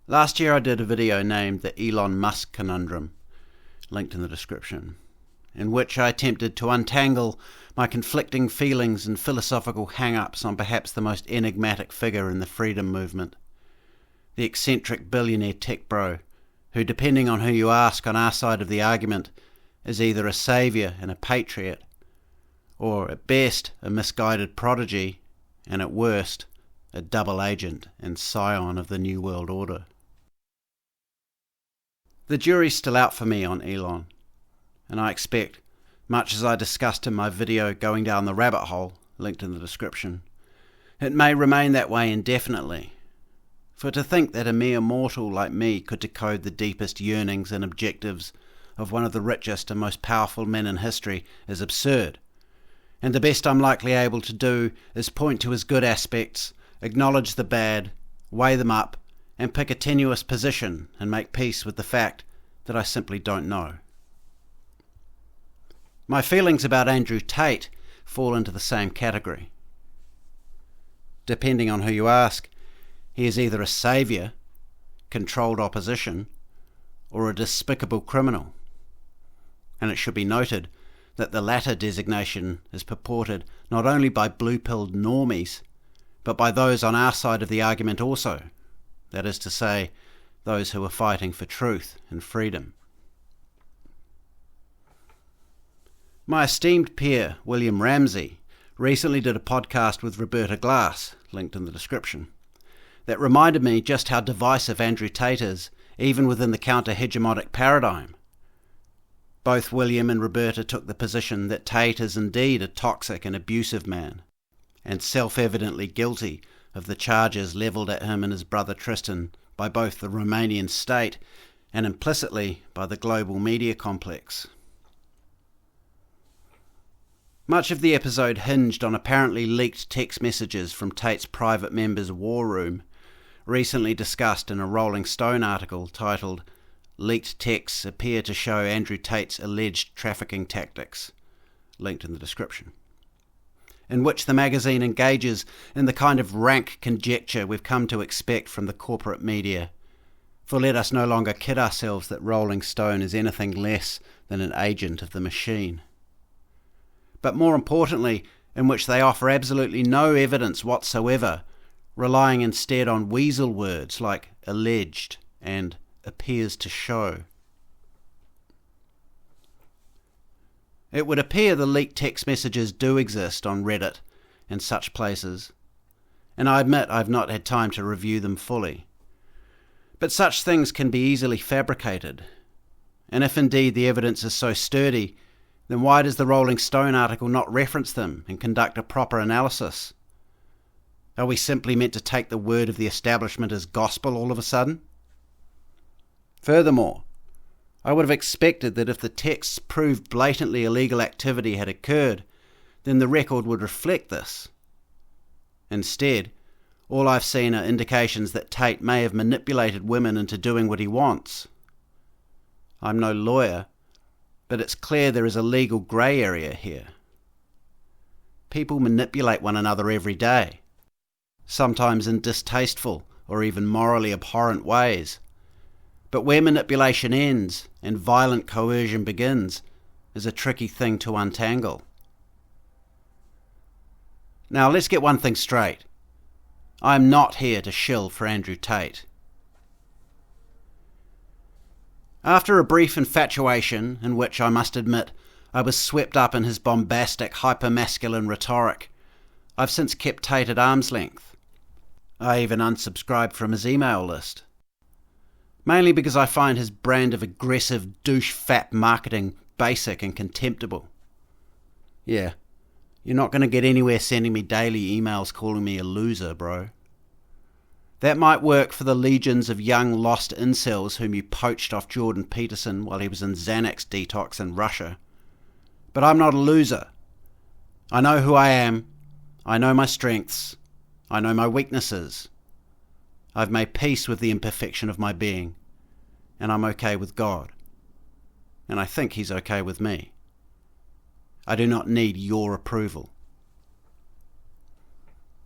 Last year I did a video named the Elon Musk Conundrum, linked in the description, in which I attempted to untangle my conflicting feelings and philosophical hang-ups on perhaps the most enigmatic figure in the freedom movement, the eccentric billionaire tech bro, who, depending on who you ask on our side of the argument, is either a saviour and a patriot, or at best a misguided prodigy, and at worst a double agent and scion of the New World Order. The jury's still out for me on Elon, and I expect, much as I discussed in my video Going Down the Rabbit Hole, linked in the description, it may remain that way indefinitely. For to think that a mere mortal like me could decode the deepest yearnings and objectives of one of the richest and most powerful men in history is absurd, and the best I'm likely able to do is point to his good aspects, acknowledge the bad, weigh them up, and pick a tenuous position and make peace with the fact that I simply don't know. My feelings about Andrew Tate fall into the same category. Depending on who you ask, he is either a saviour, controlled opposition, or a despicable criminal. And it should be noted that the latter designation is purported not only by blue-pilled normies, but by those on our side of the argument also, that is to say, those who are fighting for truth and freedom. My esteemed peer, William Ramsey, recently did a podcast with Rovberta Glass, linked in the description, that reminded me just how divisive Andrew Tate is, even within the counter-hegemonic paradigm. Both William and Rovberta took the position that Tate is indeed a toxic and abusive man, and self-evidently guilty of the charges levelled at him and his brother Tristan by both the Romanian state and implicitly by the global media complex. Much of the episode hinged on apparently leaked text messages from Tate's private members' war room, recently discussed in a Rolling Stone article titled "Leaked Texts Appear to Show Andrew Tate's Alleged Trafficking Tactics," linked in the description, in which the magazine engages in the kind of rank conjecture we've come to expect from the corporate media. For let us no longer kid ourselves that Rolling Stone is anything less than an agent of the machine. But more importantly, in which they offer absolutely no evidence whatsoever, relying instead on weasel words like alleged and appears to show. It would appear the leaked text messages do exist on Reddit and such places, and I admit I've not had time to review them fully. But such things can be easily fabricated, and if indeed the evidence is so sturdy, then why does the Rolling Stone article not reference them and conduct a proper analysis? Are we simply meant to take the word of the establishment as gospel all of a sudden? Furthermore, I would have expected that if the texts proved blatantly illegal activity had occurred, then the record would reflect this. Instead, all I've seen are indications that Tate may have manipulated women into doing what he wants. I'm no lawyer, but it's clear there is a legal grey area here. People manipulate one another every day, sometimes in distasteful or even morally abhorrent ways. But where manipulation ends and violent coercion begins is a tricky thing to untangle. Now let's get one thing straight. I'm not here to shill for Andrew Tate. After a brief infatuation, in which I must admit I was swept up in his bombastic, hyper-masculine rhetoric, I've since kept Tate at arm's length. I even unsubscribed from his email list. Mainly because I find his brand of aggressive douche-fat marketing basic and contemptible. Yeah, you're not going to get anywhere sending me daily emails calling me a loser, bro. That might work for the legions of young lost incels whom you poached off Jordan Peterson while he was in Xanax detox in Russia. But I'm not a loser. I know who I am. I know my strengths. I know my weaknesses. I've made peace with the imperfection of my being, and I'm okay with God. And I think he's okay with me. I do not need your approval.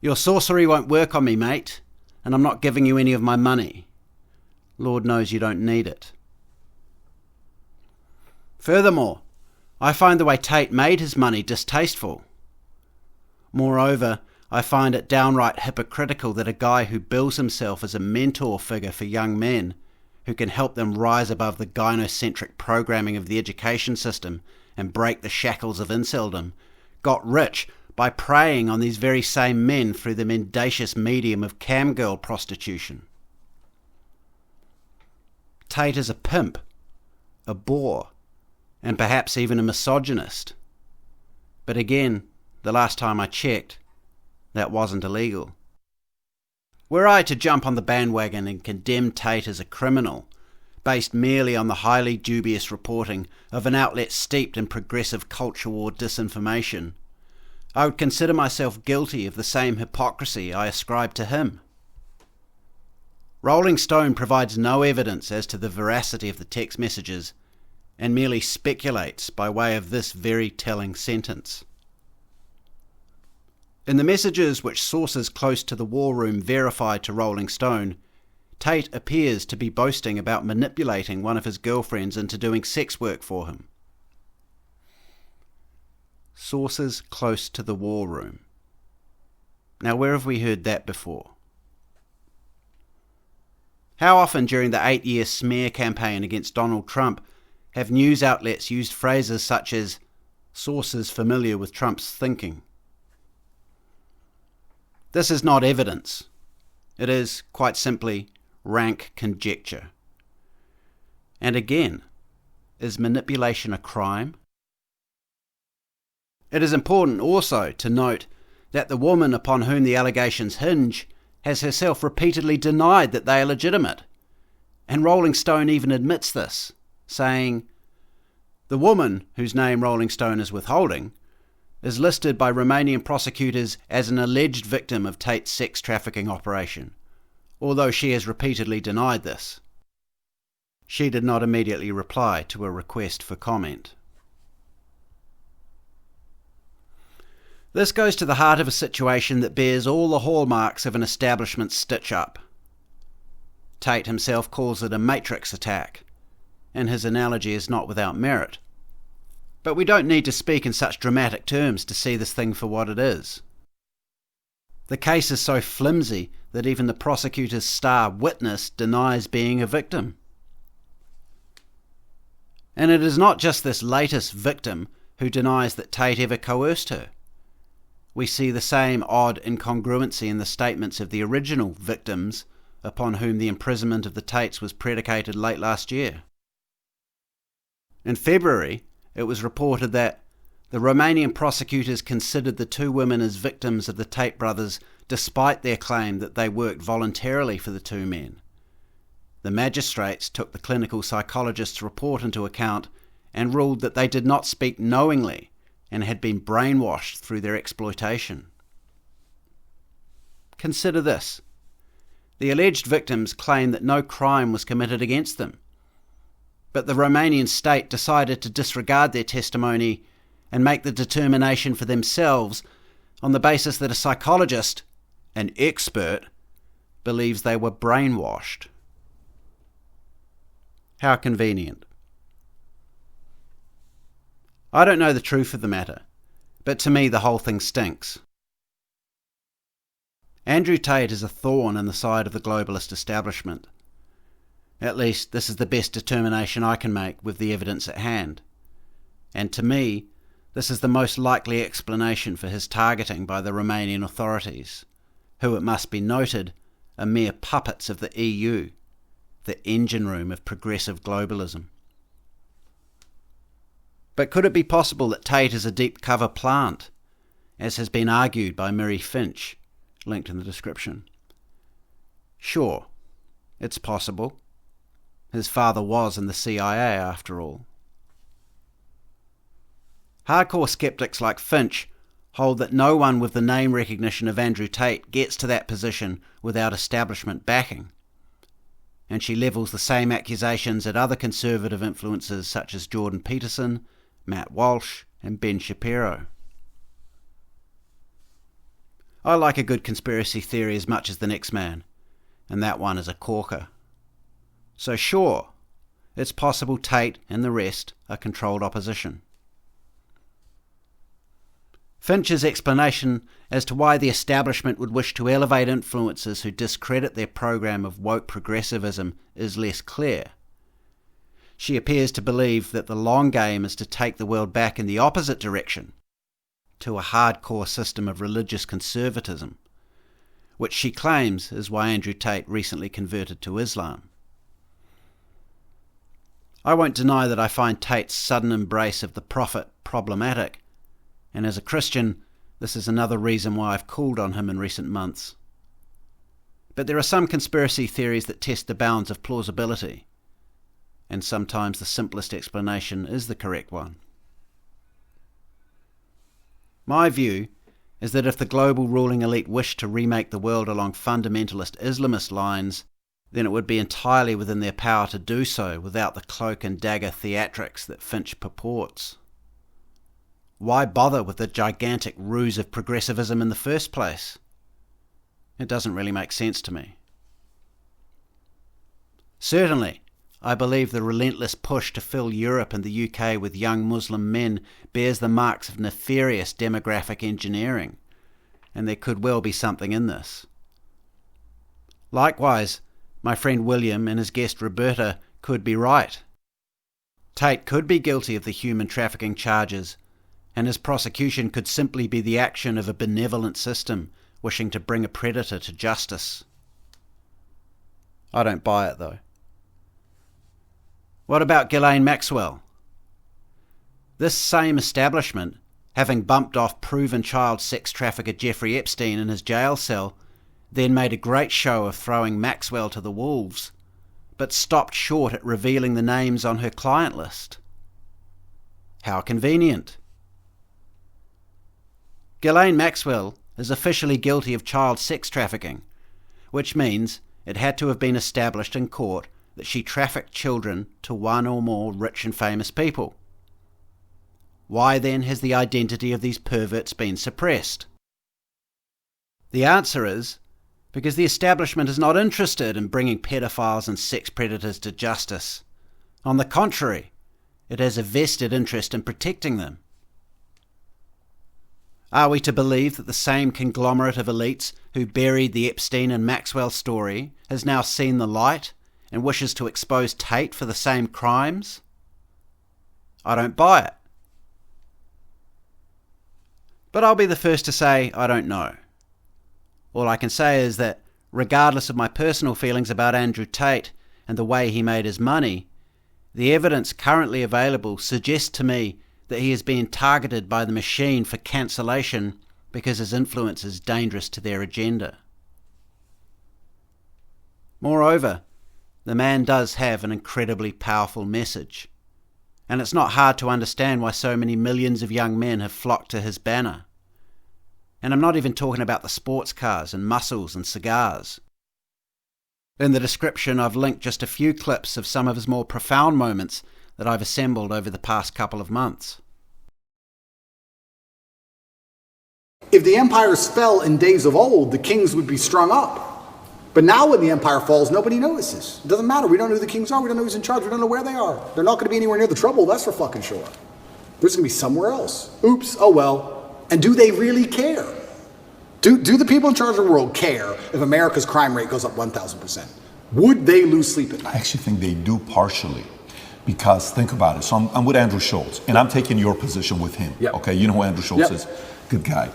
Your sorcery won't work on me, mate, and I'm not giving you any of my money. Lord knows you don't need it. Furthermore, I find the way Tate made his money distasteful. Moreover, I find it downright hypocritical that a guy who bills himself as a mentor figure for young men, who can help them rise above the gynocentric programming of the education system and break the shackles of inceldom, got rich by preying on these very same men through the mendacious medium of camgirl prostitution. Tate is a pimp, a boor, and perhaps even a misogynist. But again, the last time I checked, that wasn't illegal. Were I to jump on the bandwagon and condemn Tate as a criminal, based merely on the highly dubious reporting of an outlet steeped in progressive culture war disinformation, I would consider myself guilty of the same hypocrisy I ascribe to him. Rolling Stone provides no evidence as to the veracity of the text messages and merely speculates by way of this very telling sentence. In the messages which sources close to the war room verified to Rolling Stone, Tate appears to be boasting about manipulating one of his girlfriends into doing sex work for him. Sources close to the war room. Now, where have we heard that before? How often during the 8-year smear campaign against Donald Trump have news outlets used phrases such as sources familiar with Trump's thinking? This is not evidence. It is, quite simply, rank conjecture. And again, is manipulation a crime? It is important also to note that the woman upon whom the allegations hinge has herself repeatedly denied that they are legitimate, and Rolling Stone even admits this, saying, "The woman, whose name Rolling Stone is withholding, is listed by Romanian prosecutors as an alleged victim of Tate's sex trafficking operation, although she has repeatedly denied this." She did not immediately reply to a request for comment. This goes to the heart of a situation that bears all the hallmarks of an establishment stitch-up. Tate himself calls it a matrix attack, and his analogy is not without merit. But we don't need to speak in such dramatic terms to see this thing for what it is. The case is so flimsy that even the prosecutor's star witness denies being a victim. And it is not just this latest victim who denies that Tate ever coerced her. We see the same odd incongruency in the statements of the original victims upon whom the imprisonment of the Tates was predicated late last year. In February, it was reported that the Romanian prosecutors considered the two women as victims of the Tate brothers despite their claim that they worked voluntarily for the two men. The magistrates took the clinical psychologist's report into account and ruled that they did not speak knowingly and had been brainwashed through their exploitation. Consider this. The alleged victims claim that no crime was committed against them, but the Romanian state decided to disregard their testimony and make the determination for themselves on the basis that a psychologist, an expert, believes they were brainwashed. How convenient. I don't know the truth of the matter, but to me the whole thing stinks. Andrew Tate is a thorn in the side of the globalist establishment. At least this is the best determination I can make with the evidence at hand. And to me, this is the most likely explanation for his targeting by the Romanian authorities, who, it must be noted, are mere puppets of the EU, the engine room of progressive globalism. But could it be possible that Tate is a deep cover plant, as has been argued by Murray Finch, linked in the description? Sure, it's possible. His father was in the CIA, after all. Hardcore skeptics like Finch hold that no one with the name recognition of Andrew Tate gets to that position without establishment backing. And she levels the same accusations at other conservative influences such as Jordan Peterson, Matt Walsh, and Ben Shapiro. I like a good conspiracy theory as much as the next man, and that one is a corker. So sure, it's possible Tate and the rest are controlled opposition. Finch's explanation as to why the establishment would wish to elevate influencers who discredit their program of woke progressivism is less clear. She appears to believe that the long game is to take the world back in the opposite direction, to a hardcore system of religious conservatism, which she claims is why Andrew Tate recently converted to Islam. I won't deny that I find Tate's sudden embrace of the prophet problematic, and as a Christian, this is another reason why I've called on him in recent months. But there are some conspiracy theories that test the bounds of plausibility, and sometimes the simplest explanation is the correct one. My view is that if the global ruling elite wished to remake the world along fundamentalist Islamist lines, then it would be entirely within their power to do so without the cloak and dagger theatrics that Finch purports. Why bother with the gigantic ruse of progressivism in the first place? It doesn't really make sense to me. Certainly, I believe the relentless push to fill Europe and the UK with young Muslim men bears the marks of nefarious demographic engineering, and there could well be something in this. Likewise, my friend William and his guest Rovberta could be right. Tate could be guilty of the human trafficking charges, and his prosecution could simply be the action of a benevolent system wishing to bring a predator to justice. I don't buy it, though. What about Ghislaine Maxwell? This same establishment, having bumped off proven child sex trafficker Jeffrey Epstein in his jail cell, then made a great show of throwing Maxwell to the wolves, but stopped short at revealing the names on her client list. How convenient. Ghislaine Maxwell is officially guilty of child sex trafficking, which means it had to have been established in court that she trafficked children to one or more rich and famous people. Why then has the identity of these perverts been suppressed? The answer is because the establishment is not interested in bringing pedophiles and sex predators to justice. On the contrary, it has a vested interest in protecting them. Are we to believe that the same conglomerate of elites who buried the Epstein and Maxwell story has now seen the light and wishes to expose Tate for the same crimes? I don't buy it. But I'll be the first to say I don't know. All I can say is that, regardless of my personal feelings about Andrew Tate and the way he made his money, the evidence currently available suggests to me that he is being targeted by the machine for cancellation because his influence is dangerous to their agenda. Moreover, the man does have an incredibly powerful message, and it's not hard to understand why so many millions of young men have flocked to his banner. And I'm not even talking about the sports cars and muscles and cigars. In the description, I've linked just a few clips of some of his more profound moments that I've assembled over the past couple of months. If the empires fell in days of old, the kings would be strung up. But now when the empire falls, nobody notices. It doesn't matter. We don't know who the kings are. We don't know who's in charge. We don't know where they are. They're not going to be anywhere near the trouble. That's for fucking sure. They're just going to be somewhere else. Oops. Oh well. And do they really care? Do the people in charge of the world care if America's crime rate goes up 1,000%? Would they lose sleep at night? I actually think they do partially. Because think about it. So I'm with Andrew Schultz, and I'm taking your position with him. Yep. Okay, you know who Andrew Schultz Yep. is? Good guy.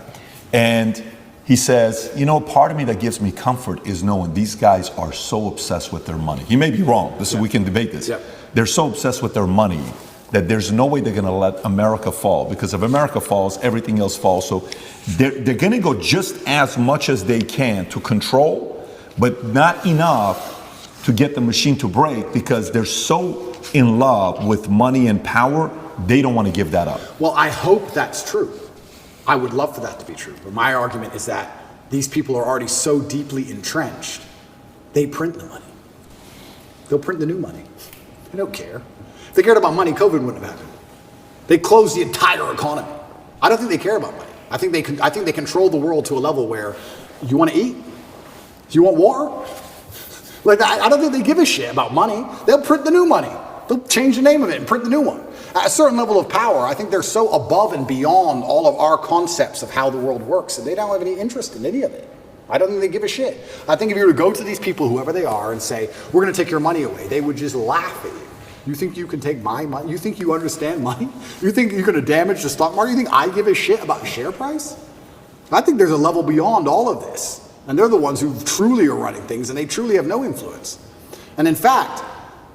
And he says, part of me that gives me comfort is knowing these guys are so obsessed with their money. He may be wrong. We can debate this. Yep. They're so obsessed with their money that there's no way they're going to let America fall. Because if America falls, everything else falls. So they're going to go just as much as they can to control, but not enough to get the machine to break because they're so in love with money and power, they don't want to give that up. Well, I hope that's true. I would love for that to be true. But my argument is that these people are already so deeply entrenched, they print the money. They'll print the new money. They don't care. If they cared about money, COVID wouldn't have happened. They closed the entire economy. I don't think they care about money. I think they control the world to a level where you want to eat? You want war? Like, I don't think they give a shit about money. They'll print the new money. They'll change the name of it and print the new one. At a certain level of power, I think they're so above and beyond all of our concepts of how the world works that they don't have any interest in any of it. I don't think they give a shit. I think if you were to go to these people, whoever they are, and say, we're going to take your money away, they would just laugh at you. You think you can take my money? You think you understand money? You think you're going to damage the stock market? You think I give a shit about share price? I think there's a level beyond all of this. And they're the ones who truly are running things, and they truly have no influence. And in fact,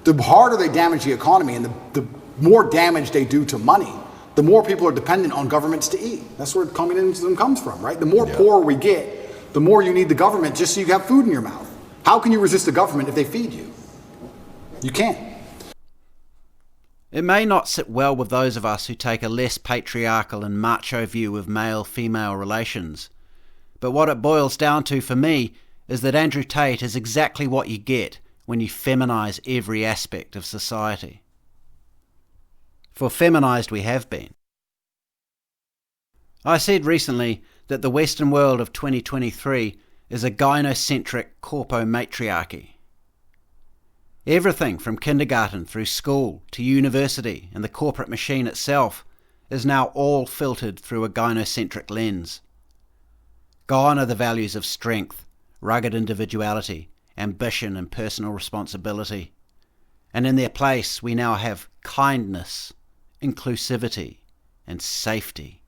the harder they damage the economy and the more damage they do to money, the more people are dependent on governments to eat. That's where communism comes from, right? The more poor we get, the more you need the government just so you have food in your mouth. How can you resist the government if they feed you? You can't. It may not sit well with those of us who take a less patriarchal and macho view of male-female relations, but what it boils down to for me is that Andrew Tate is exactly what you get when you feminize every aspect of society. For feminized we have been. I said recently that the Western world of 2023 is a gynocentric corpomatriarchy. Everything from kindergarten through school to university and the corporate machine itself is now all filtered through a gynocentric lens. Gone are the values of strength, rugged individuality, ambition and personal responsibility. And in their place we now have kindness, inclusivity and safety.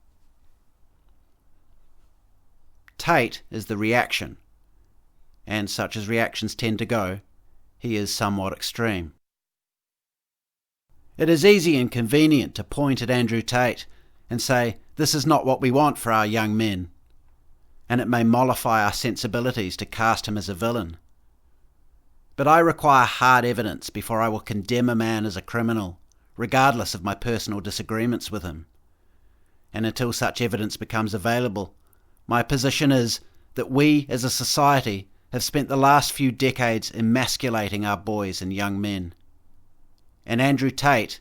Tate is the reaction, and such as reactions tend to go, he is somewhat extreme. It is easy and convenient to point at Andrew Tate and say, this is not what we want for our young men, and it may mollify our sensibilities to cast him as a villain. But I require hard evidence before I will condemn a man as a criminal, regardless of my personal disagreements with him. And until such evidence becomes available, my position is that we as a society have spent the last few decades emasculating our boys and young men. And Andrew Tate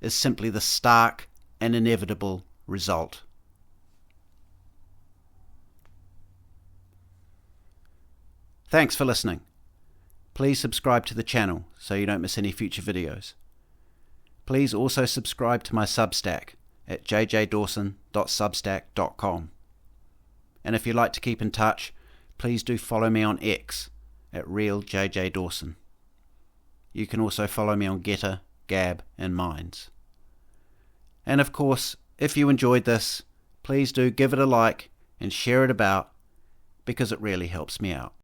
is simply the stark and inevitable result. Thanks for listening. Please subscribe to the channel so you don't miss any future videos. Please also subscribe to my Substack at jjdawson.substack.com. And if you'd like to keep in touch, please do follow me on X at RealJJDawson. You can also follow me on Getter, Gab and Minds. And of course, if you enjoyed this, please do give it a like and share it about, because it really helps me out.